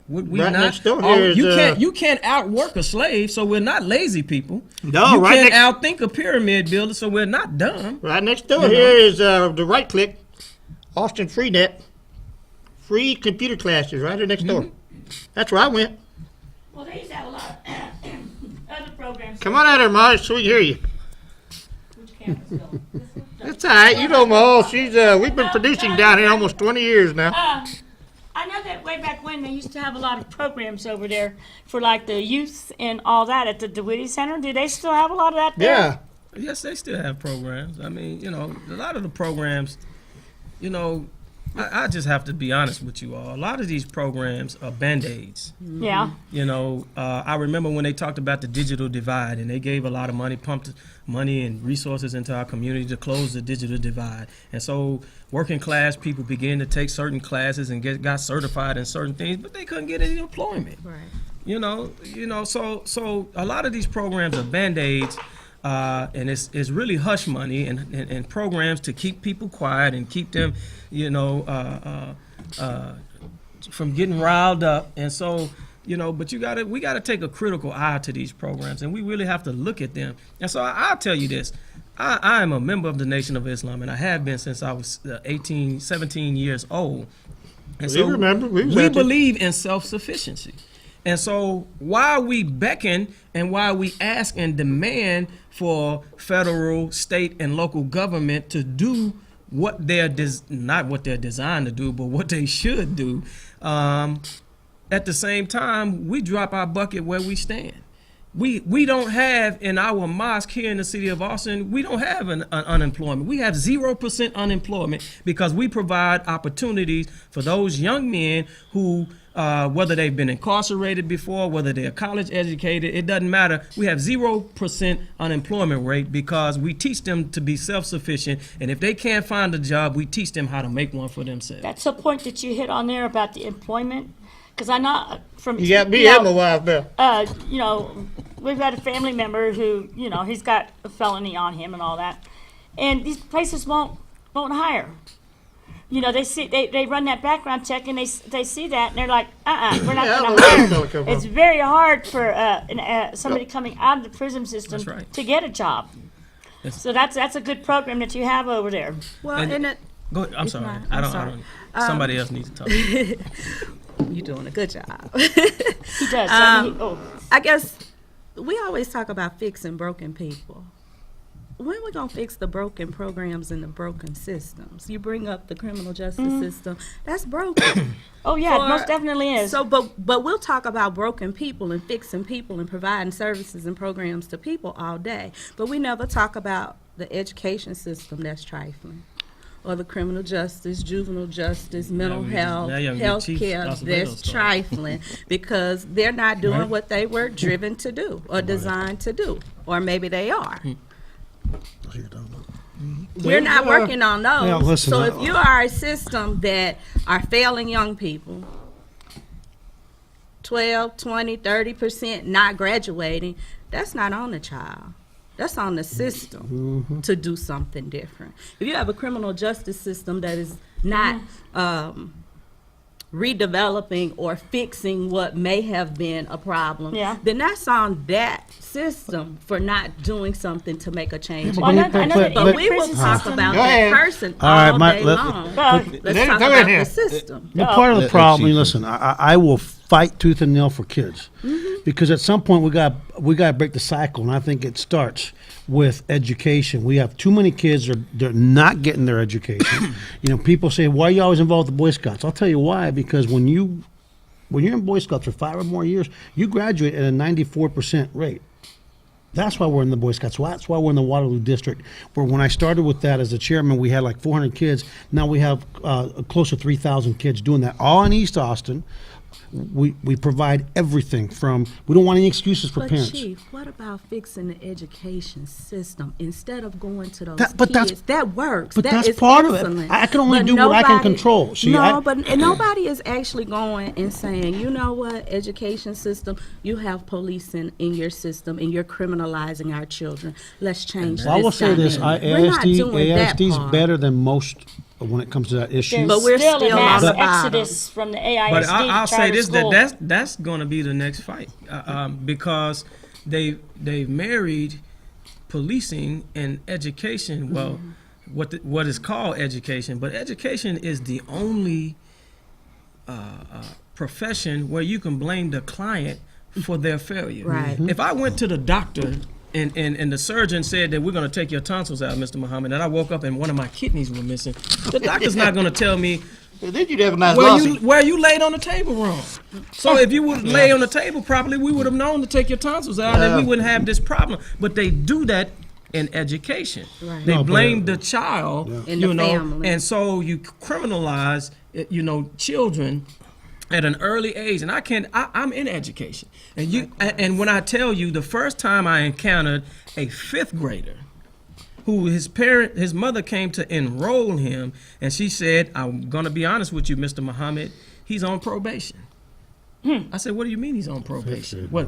Would we Right not? next door here is, You can't outwork a slave, so we're not lazy people. No, you right can't outthink a pyramid builder, so we're not dumb. right next door here is the right click, Austin Freenet, free computer classes right here next door. That's where I went. Well, they used to have a lot of other programs. Come on out here, Ma, so we can hear you. Which campus, Bill? This one? That's all right. You know Ma, she's we've been producing down here almost 20 years now. I know that way back when they used to have a lot of programs over there for like the youth and all that at the DeWitty Center. Do they still have a lot of that there? Yeah. Yes, they still have programs. I mean, a lot of the programs, I just have to be honest with you all. A lot of these programs are Band-Aids. Yeah. I remember when they talked about the digital divide, and they gave a lot of money, pumped money and resources into our community to close the digital divide. And so working class people began to take certain classes and got certified in certain things, but they couldn't get any employment. Right. So a lot of these programs are Band-Aids. And it's really hush money and programs to keep people quiet and keep them, from getting riled up. And so, but we gotta take a critical eye to these programs, and we really have to look at them. And so I'll tell you this. I am a member of the Nation of Islam, and I have been since I was 17 years old. And We remember. We was we out there. believe in self-sufficiency. And so while we beckon and while we ask and demand for federal, state, and local government to do what they're not what they're designed to do, but what they should do, at the same time, we drop our bucket where we stand. We don't have in our mosque here in the city of Austin, we don't have an unemployment. We have 0% unemployment because we provide opportunities for those young men who, whether they've been incarcerated before, whether they're college educated, it doesn't matter. We have 0% unemployment rate because we teach them to be self-sufficient. And if they can't find a job, we teach them how to make one for themselves. That's a point that you hit on there about the employment. Because I know from You got me and my wife there. you know, we've got a family member who, you know, he's got a felony on him and all that, and these places won't hire. You know, they run that background check and they see that and they're like, we're not Yeah, I going know to where hire. this fella come from. It's very hard for somebody coming out of the prison system That's right. to get a job. So that's a good program that you have over there. Well, And- and it, Go ahead. I'm sorry. not- I I'm don't. sorry. Somebody else needs to talk. you're doing a good job. He does. I mean, I guess we always talk about fixing broken people. When are we gonna fix the broken programs and the broken systems? You bring up the criminal justice system. That's broken. oh yeah, it For- most definitely is. So, but we'll talk about broken people and fixing people and providing services and programs to people all day. But we never talk about the education system that's trifling, or the criminal justice, juvenile justice, mental health, now you're gonna get health Chief care Acevedo that's started. trifling because they're not doing Right. what they were driven to do or designed to do, or maybe they are. We're not working on those. Yeah, listen, So I- if you are a system that are failing young people, 12, 20, 30% not graduating, that's not on the child. That's on the system to do something different. If you have a criminal justice system that is not redeveloping or fixing what may have been a problem, Yeah. then that's on that system for not doing something to make a change. Well, I know that But the we will prison talk system- about Go that ahead. person All right, all day long. Uh, Let's Let him talk come in about here. the system. But part of the Let problem, Chief- listen, I will fight tooth and nail for kids because at some point we got to break the cycle, and I think it starts with education. We have too many kids they're not getting their education. You know, people say, "Why are you always involved with the Boy Scouts?" I'll tell you why. Because when you're in Boy Scouts for 5 or more years, you graduate at a 94% rate. That's why we're in the Boy Scouts. That's why we're in the Waterloo District. Where when I started with that as a chairman, we had like 400 kids. Now we have close to 3,000 kids doing that, all in East Austin. We provide everything from. We don't want any excuses for But parents. Chief, what about fixing the education system instead of going to those That- but that's- kids? That works. but That that's is part of it. excellent. I can only But do what I can nobody- control. See, no, I- but nobody is actually going and saying, you know what, education system, you have policing in your system and you're criminalizing our children. Let's change Well, I will this say this: dynamic. We're not doing that ASD is part. better than most when it comes to that issue. There's But we're still still a mass on the bottom. exodus from the AISD But I'll say charter this: school. that's going to be the next fight because they've married policing and education. Well, what is called education, but education is the only profession where you can blame the client for their failure. Right. If I went to the doctor and the surgeon said that we're going to take your tonsils out, Mr. Muhammad, and I woke up and one of my kidneys were missing, the doctor's not going to tell me Then you'd have a nice where lawsuit. you laid on the table wrong. So if you would lay on the table properly, we would have known to take your tonsils out and we wouldn't have this problem. But they do that in education. Right. They No, but- blame the child, And you the know, family. and so you criminalize, children at an early age. And I'm in education. And when I tell you, the first time I encountered a 5th grader who his mother came to enroll him, and she said, "I'm gonna be honest with you, Mr. Muhammad, he's on probation." I said, "What do you mean he's on probation? What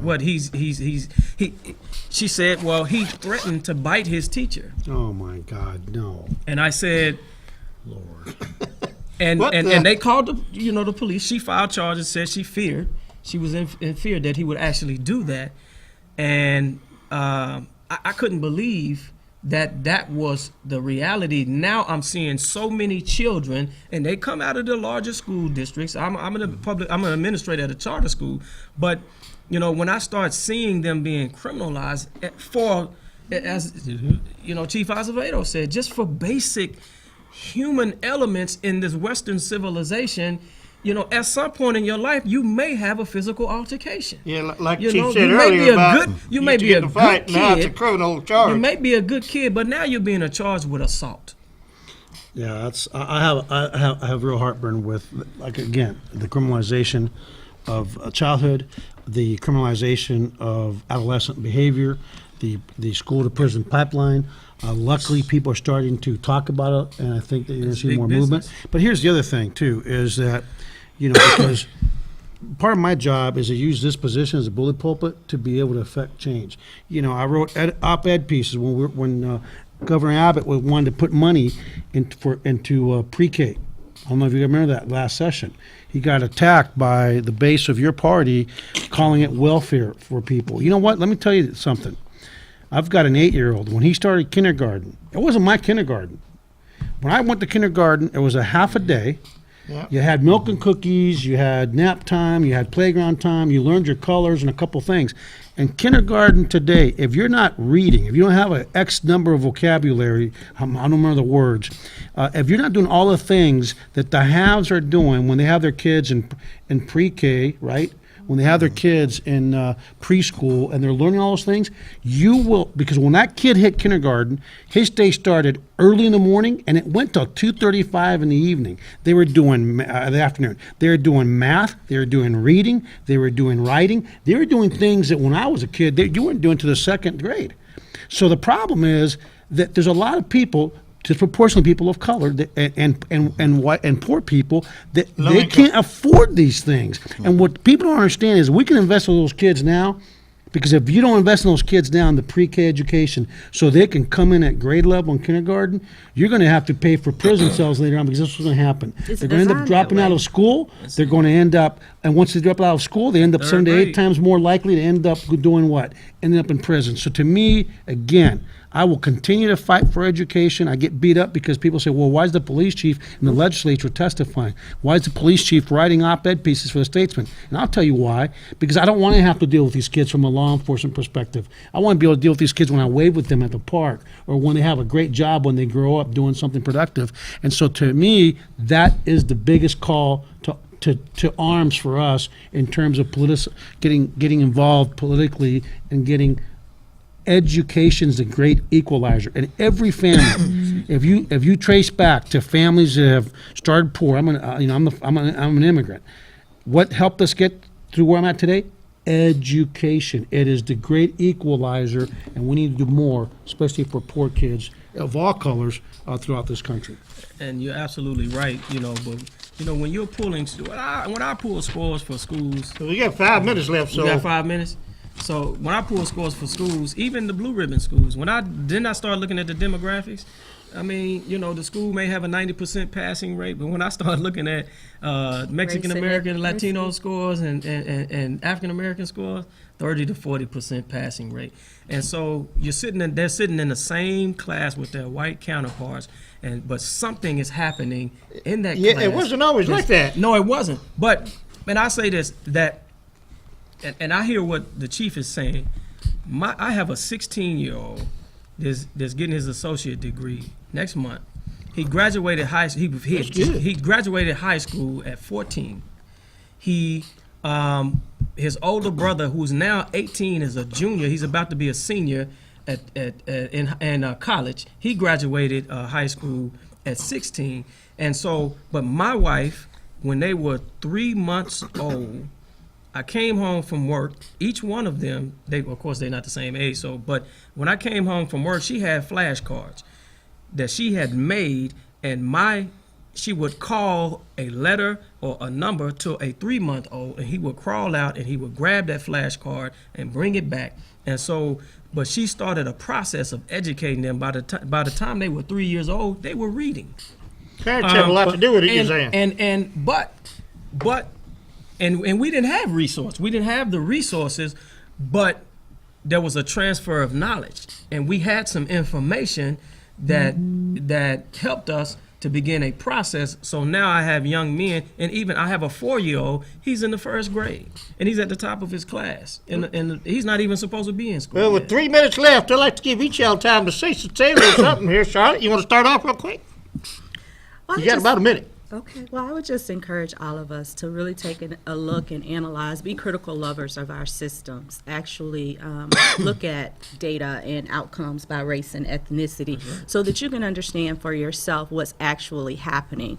She said, "Well, he threatened to bite his teacher." Oh my God, no! And I said, Lord, and What and, the- and they called the police. She filed charges, said she was in fear that he would actually do that, and I couldn't believe that was the reality. Now I'm seeing so many children, and they come out of the larger school districts. I'm an administrator at a charter school, but you know, when I start seeing them being criminalized as Chief Acevedo said, just for basic human elements in this Western civilization, at some point in your life, you may have a physical altercation. Yeah, like You Chief know, said you may be earlier a about good- you may be a to fight, good now it's a kid. criminal charge. You may be a good kid, but now you're being charged with assault. Yeah, that's I have real heartburn with, like, again, the criminalization of childhood, the criminalization of adolescent behavior, the school to prison pipeline. Luckily, people are starting to talk about it, and I think that you're going to It's see big more movement. business. But here's the other thing too: is that because part of my job is to use this position as a bully pulpit to be able to affect change. I wrote op-ed pieces when Governor Abbott wanted to put money into pre-K. I don't know if you remember that last session. He got attacked by the base of your party, calling it welfare for people. You know what? Let me tell you something. I've got an 8-year-old. When he started kindergarten, it wasn't my kindergarten. When I went to kindergarten, it was a half a day. Yeah. You had milk and cookies, you had nap time, you had playground time, you learned your colors and a couple things. And kindergarten today, if you're not reading, if you don't have an X number of vocabulary, I don't remember the words, if you're not doing all the things that the haves are doing when they have their kids in pre-K, right? When they have their kids in preschool and they're learning all those things, you will, because when that kid hit kindergarten, his day started early in the morning and it went till 2:35 in the evening. They were doing, the afternoon, they were doing math, they were doing reading, they were doing writing, they were doing things that when I was a kid, you weren't doing to the second grade. So the problem is that there's a lot of people, disproportionately people of color and white and poor people, that they income. can't afford these things. And what people don't understand is we can invest in those kids now, because if you don't invest in those kids now in the pre-K education so they can come in at grade level in kindergarten, you're going to have to pay for prison cells later on, because this is what's going to happen. It's They're going to end up designed that dropping out way. of school. They're going to end up, and once they drop out of school, they end up Third 7 to 8 grade. times more likely to end up doing what? Ending up in prison. So to me, again, I will continue to fight for education. I get beat up because people say, well, why is the police chief in the legislature testifying? Why is the police chief writing op-ed pieces for the Statesman? And I'll tell you why. Because I don't want to have to deal with these kids from a law enforcement perspective. I want to be able to deal with these kids when I wave with them at the park, or when they have a great job when they grow up doing something productive. And so to me, that is the biggest call to arms for us in terms of getting involved politically and getting. Education's a great equalizer, and every family, if you trace back to families that have started poor, I'm an immigrant. What helped us get through where I'm at today? Education. It is the great equalizer, and we need to do more, especially for poor kids of all colors throughout this country. And you're absolutely right, but when you're pulling, when I pull scores for schools, So we got 5 minutes left, so we got 5 minutes. So when I pull scores for schools, even the blue ribbon schools, I start looking at the demographics. I mean, the school may have a 90% passing rate, but when I start looking at Mexican American, Latino scores and African American scores, 30 to 40% passing rate. And so they're sitting in the same class with their white counterparts, but something is happening in that class. yeah, it wasn't always like that. No, it wasn't. But, and I say this, that, and I hear what the chief is saying. I have a 16-year-old that's getting his associate degree next month. He graduated he graduated high school at 14. His older brother, who's now 18, is a junior. He's about to be a senior in college. He graduated high school at 16. And so, but my wife, when they were 3 months old, I came home from work. Each one of them, of course, they're not the same age. But when I came home from work, she had flashcards that she had made, and she would call a letter or a number to a 3-month-old, and he would crawl out and he would grab that flashcard and bring it back. And so, but she started a process of educating them. By the time they were 3 years old, they were reading. Parents have a lot to do with it, you're saying. But we didn't have resources. We didn't have the resources, but there was a transfer of knowledge, and we had some information that helped us to begin a process. So now I have young men, and even I have a 4-year-old. He's in the 1st grade, and he's at the top of his class, and he's not even supposed to be in school. Well, with yet. 3 minutes left, I'd like to give each y'all time to say a little something here. Charlotte, you want to start off real quick? Well, You got about a minute. Okay, well, I would just encourage all of us to really take a look and analyze, be critical lovers of our systems, actually look at data and outcomes by race and ethnicity so that you can understand for yourself what's actually happening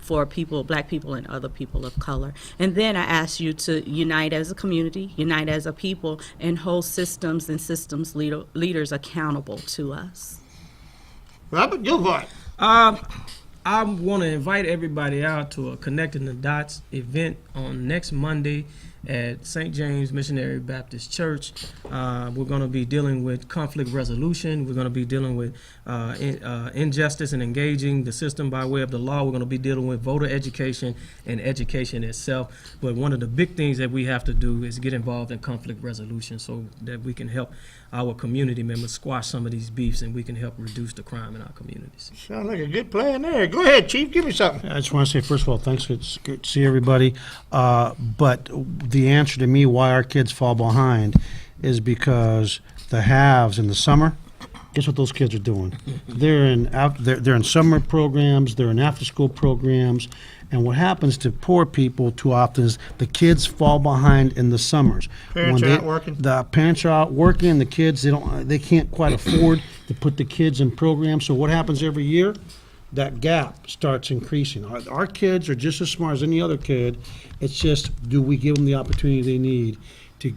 for people, black people and other people of color. And then I ask you to unite as a community, unite as a people, and hold systems and systems leaders accountable to us. Robert, go for it. I want to invite everybody out to a Connecting the Dots event on next Monday at St. James Missionary Baptist Church. We're going to be dealing with conflict resolution. We're going to be dealing with injustice and engaging the system by way of the law. We're going to be dealing with voter education and education itself. But one of the big things that we have to do is get involved in conflict resolution so that we can help our community members squash some of these beefs, and we can help reduce the crime in our communities. Sounds like a good plan there. Go ahead, Chief. Give me something. I just want to say, first of all, thanks. It's good to see everybody. But the answer to me why our kids fall behind is because the haves in the summer, guess what those kids are doing? They're in summer programs, they're in after-school programs, and what happens to poor people too often is the kids fall behind in the summers. Parents When are out working. The parents are out working, the kids, they can't quite afford to put the kids in programs, so what happens every year? That gap starts increasing. Our kids are just as smart as any other kid. It's just, do we give them the opportunity they need to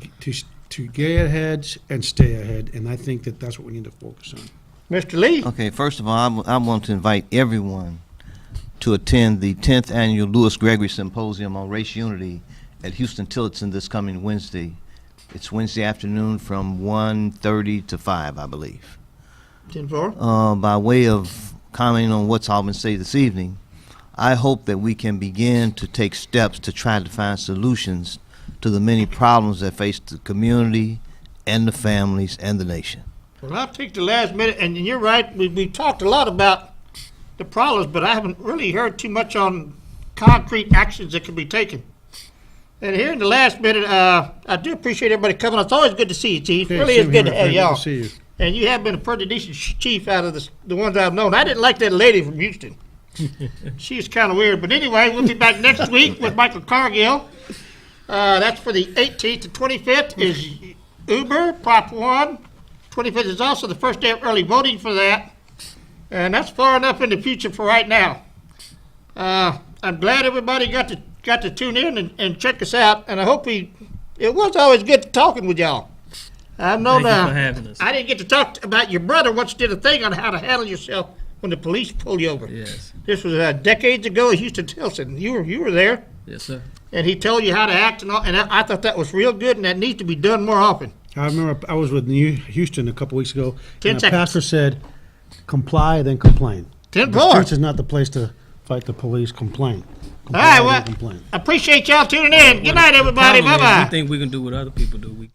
get ahead and stay ahead? And I think that's what we need to focus on. Mr. Lee? Okay, first of all, I want to invite everyone to attend the 10th Annual Lewis Gregory Symposium on Race Unity at Houston Tillotson this coming Wednesday. It's Wednesday afternoon from 1:30 to 5, I believe. 10-4. By way of commenting on what's all been said this evening, I hope that we can begin to take steps to try to find solutions to the many problems that face the community and the families and the nation. Well, I'll take the last minute, and you're right. We talked a lot about the problems, but I haven't really heard too much on concrete actions that can be taken. And here in the last minute, I do appreciate everybody coming. It's always good to see you, Chief. It really is good to have y'all. Good to see you. And you have been a pretty decent chief out of the ones I've known. I didn't like that lady from Houston. She's kind of weird. But anyway, we'll be back next week with Michael Cargill. That's for the 18th to 25th is Uber, Prop 1. 25th is also the first day of early voting for that. And that's far enough in the future for right now. I'm glad everybody got to tune in and check us out. And I hope it was always good talking with y'all. I know Thank you now. for having us. I didn't get to talk about your brother once did a thing on how to handle yourself when the police pull you over. Yes. This was decades ago at Houston Tilson. You were there, Yes, sir. and he told you how to act and all. And I thought that was real good, and that needs to be done more often. I remember I was with Houston a couple weeks ago, 10 and the seconds. pastor said, comply, then complain. 10 The four. church is not the place to fight the police. Complain. All right, Comply, well, then complain. appreciate y'all tuning in. Good night, everybody. Problem is, Bye-bye. we think we can do what other people do. We